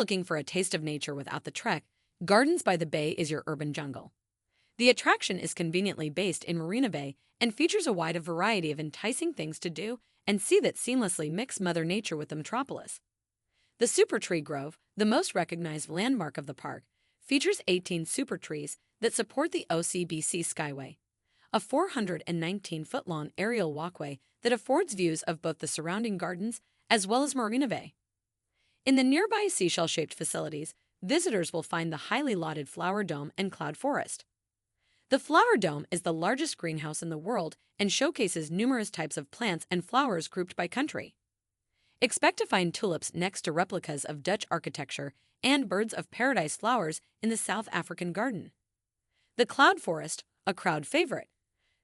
looking for a taste of nature without the trek, Gardens by the Bay is your urban jungle. The attraction is conveniently based in Marina Bay and features a wide variety of enticing things to do and see that seamlessly mix Mother Nature with the metropolis. The Super Tree Grove, the most recognized landmark of the park, features 18 super trees that support the OCBC Skyway, a 419-foot-long aerial walkway that affords views of both the surrounding gardens as well as Marina Bay. In the nearby seashell-shaped facilities, visitors will find the highly lauded Flower Dome and Cloud Forest. The Flower Dome is the largest greenhouse in the world and showcases numerous types of plants and flowers grouped by country. Expect to find tulips next to replicas of Dutch architecture and birds of paradise flowers in the South African garden. The Cloud Forest, a crowd favorite,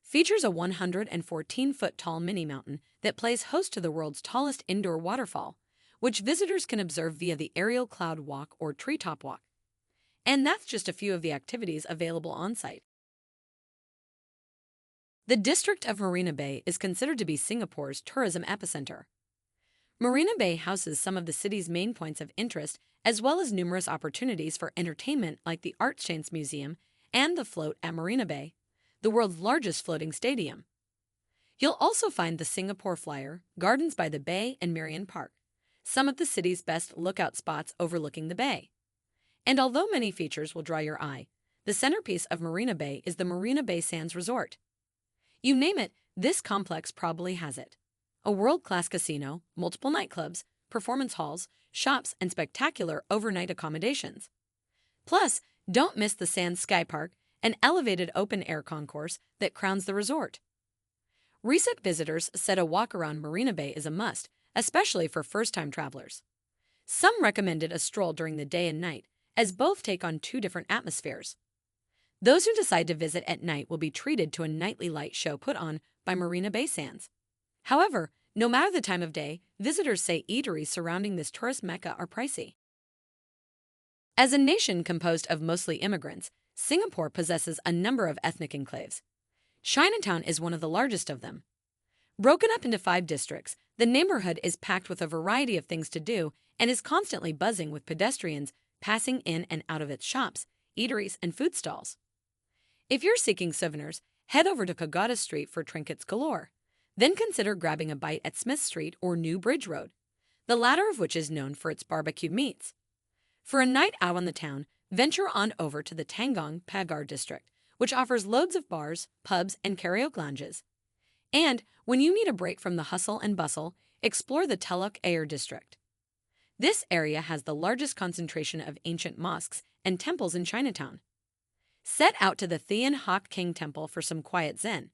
features a 114-foot-tall mini-mountain that plays host to the world's tallest indoor waterfall, which visitors can observe via the aerial cloud walk or treetop walk. And that's just a few of the activities available on-site. The district of Marina Bay is considered to be Singapore's tourism epicenter. Marina Bay houses some of the city's main points of interest, as well as numerous opportunities for entertainment like the Arts Museum and the Float at Marina Bay, the world's largest floating stadium. You'll also find the Singapore Flyer, Gardens by the Bay, and Marion Park, some of the city's best lookout spots overlooking the bay. And although many features will draw your eye, the centerpiece of Marina Bay is the Marina Bay Sands Resort. You name it, this complex probably has it. A world-class casino, multiple nightclubs, performance halls, shops, and spectacular overnight accommodations. Plus, don't miss the Sands Sky Park, an elevated open-air concourse that crowns the resort. Recent visitors said a walk around Marina Bay is a must, especially for first-time travelers. Some recommended a stroll during the day and night, as both take on two different atmospheres. Those who decide to visit at night will be treated to a nightly light show put on by Marina Bay Sands. However, no matter the time of day, visitors say eateries surrounding this tourist mecca are pricey. As a nation composed of mostly immigrants, Singapore possesses a number of ethnic enclaves. Chinatown is one of the largest of them. Broken up into 5 districts, the neighborhood is packed with a variety of things to do and is constantly buzzing with pedestrians passing in and out of its shops, eateries, and food stalls. If you're seeking souvenirs, head over to Pagoda Street for trinkets galore. Then consider grabbing a bite at Smith Street or New Bridge Road, the latter of which is known for its barbecue meats. For a night out on the town, venture on over to the Tanjong Pagar district, which offers loads of bars, pubs, and karaoke lounges. And when you need a break from the hustle and bustle, explore the Teluk Ayer district. This area has the largest concentration of ancient mosques and temples in Chinatown. Set out to the Thian Hock King Temple for some quiet zen.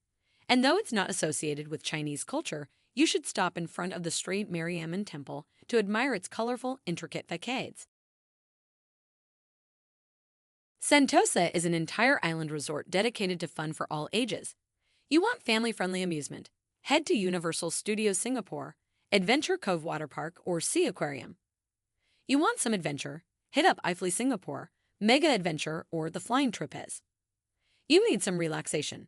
And though it's not associated with Chinese culture, you should stop in front of the Sri Mariamman Temple to admire its colorful, intricate facades. Sentosa is an entire island resort dedicated to fun for all ages. You want family-friendly amusement? Head to Universal Studios Singapore, Adventure Cove Water Park, or Sea Aquarium. You want some adventure? Hit up Ifly Singapore, Mega Adventure, or the Flying Trapeze. You need some relaxation?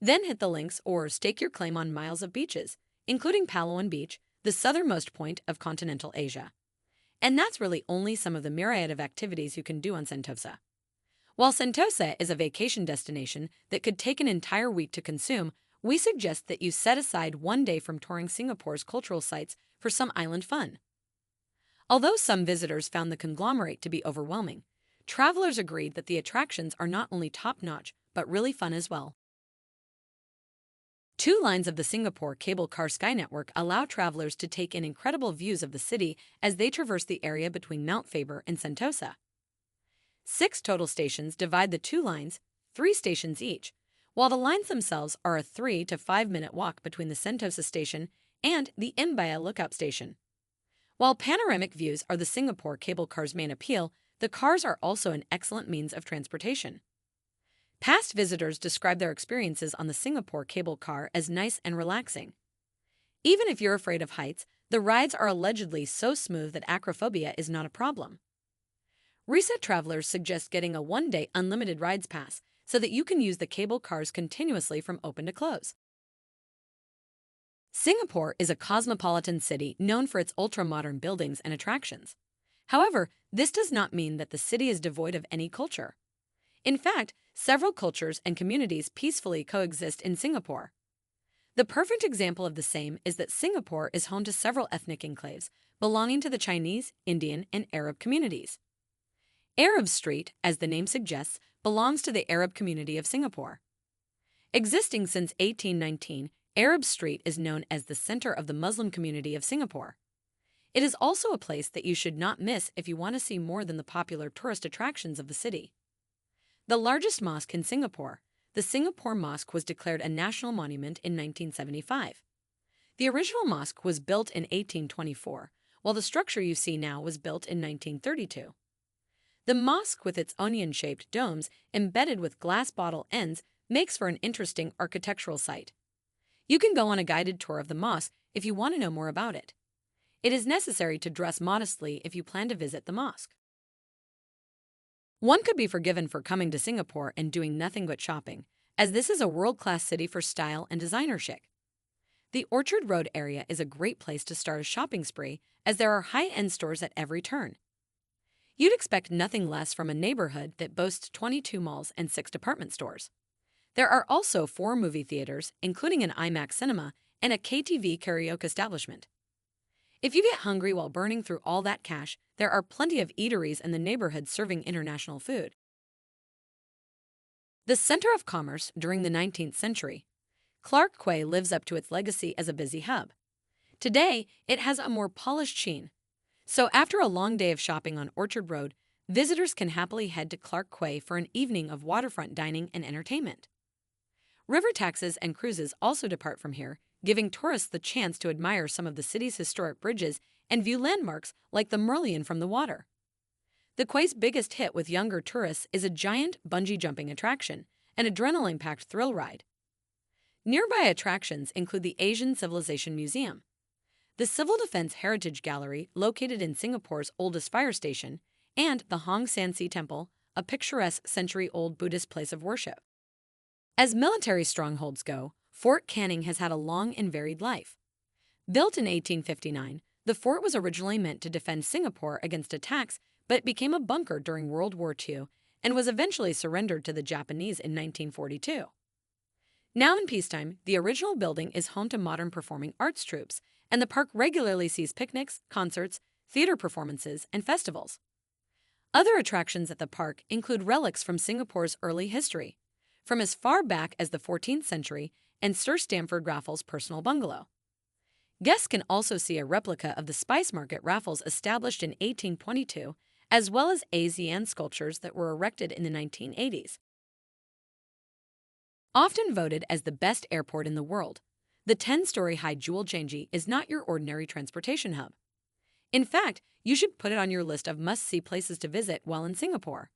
Then hit the links or stake your claim on miles of beaches, including Palawan Beach, the southernmost point of continental Asia. And that's really only some of the myriad of activities you can do on Sentosa. While Sentosa is a vacation destination that could take an entire week to consume, we suggest that you set aside one day from touring Singapore's cultural sites for some island fun. Although some visitors found the conglomerate to be overwhelming, travelers agreed that the attractions are not only top-notch, but really fun as well. 2 lines of the Singapore Cable Car Sky Network allow travelers to take in incredible views of the city as they traverse the area between Mount Faber and Sentosa. 6 total stations divide the 2 lines, 3 stations each, while the lines themselves are a 3 to 5 minute walk between the Sentosa station and the Mbaya Lookout Station. While panoramic views are the Singapore cable car's main appeal, the cars are also an excellent means of transportation. Past visitors describe their experiences on the Singapore cable car as nice and relaxing. Even if you're afraid of heights, the rides are allegedly so smooth that acrophobia is not a problem. Recent travelers suggest getting a 1-day unlimited rides pass so that you can use the cable cars continuously from open to close. Singapore is a cosmopolitan city known for its ultra-modern buildings and attractions. However, this does not mean that the city is devoid of any culture. In fact, several cultures and communities peacefully coexist in Singapore. The perfect example of the same is that Singapore is home to several ethnic enclaves belonging to the Chinese, Indian, and Arab communities. Arab Street, as the name suggests, belongs to the Arab community of Singapore. Existing since 1819, Arab Street is known as the center of the Muslim community of Singapore. It is also a place that you should not miss if you want to see more than the popular tourist attractions of the city. The largest mosque in Singapore, the Singapore Mosque, was declared a national monument in 1975. The original mosque was built in 1824, while the structure you see now was built in 1932. The mosque, with its onion-shaped domes embedded with glass bottle ends, makes for an interesting architectural site. You can go on a guided tour of the mosque if you want to know more about it. It is necessary to dress modestly if you plan to visit the mosque. One could be forgiven for coming to Singapore and doing nothing but shopping, as this is a world-class city for style and designer chic. The Orchard Road area is a great place to start a shopping spree, as there are high-end stores at every turn. You'd expect nothing less from a neighborhood that boasts 22 malls and 6 department stores. There are also 4 movie theaters, including an IMAX cinema and a KTV karaoke establishment. If you get hungry while burning through all that cash, there are plenty of eateries in the neighborhood serving international food. The center of commerce during the 19th century, Clark Quay lives up to its legacy as a busy hub. Today, it has a more polished sheen. So after a long day of shopping on Orchard Road, visitors can happily head to Clark Quay for an evening of waterfront dining and entertainment. River taxis and cruises also depart from here, giving tourists the chance to admire some of the city's historic bridges and view landmarks like the Merlion from the water. The quay's biggest hit with younger tourists is a giant bungee jumping attraction, an adrenaline-packed thrill ride. Nearby attractions include the Asian Civilization Museum, the Civil Defense Heritage Gallery located in Singapore's oldest fire station, and the Hong San Si Temple, a picturesque century-old Buddhist place of worship. As military strongholds go, Fort Canning has had a long and varied life. Built in 1859, the fort was originally meant to defend Singapore against attacks, but became a bunker during World War II and was eventually surrendered to the Japanese in 1942. Now in peacetime, the original building is home to modern performing arts troupes, and the park regularly sees picnics, concerts, theater performances, and festivals. Other attractions at the park include relics from Singapore's early history, from as far back as the 14th century, and Sir Stamford Raffles' personal bungalow. Guests can also see a replica of the Spice Market Raffles established in 1822, as well as ASEAN sculptures that were erected in the 1980s. Often voted as the best airport in the world, the 10-story-high Jewel Changi is not your ordinary transportation hub. In fact, you should put it on your list of must-see places to visit while in Singapore.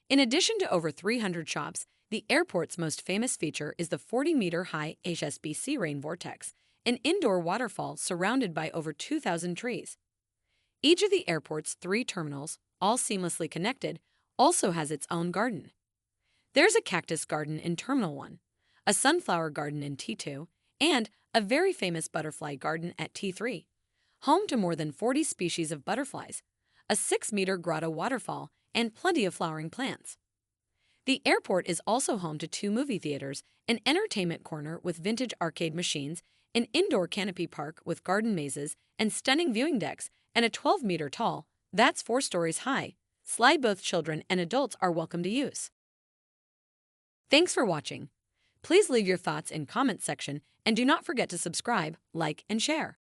In addition to over 300 shops, the airport's most famous feature is the 40-meter-high HSBC rain vortex, an indoor waterfall surrounded by over 2,000 trees. Each of the airport's 3 terminals, all seamlessly connected, also has its own garden. There's a cactus garden in Terminal 1, a sunflower garden in T2, and a very famous butterfly garden at T3, home to more than 40 species of butterflies, a 6-meter grotto waterfall, and plenty of flowering plants. The airport is also home to 2 movie theaters, an entertainment corner with vintage arcade machines, an indoor canopy park with garden mazes and stunning viewing decks, and a 12-meter tall, that's 4 stories high, slide both children and adults are welcome to use. Thanks for watching. Please leave your thoughts in comment section and do not forget to subscribe, like, and share.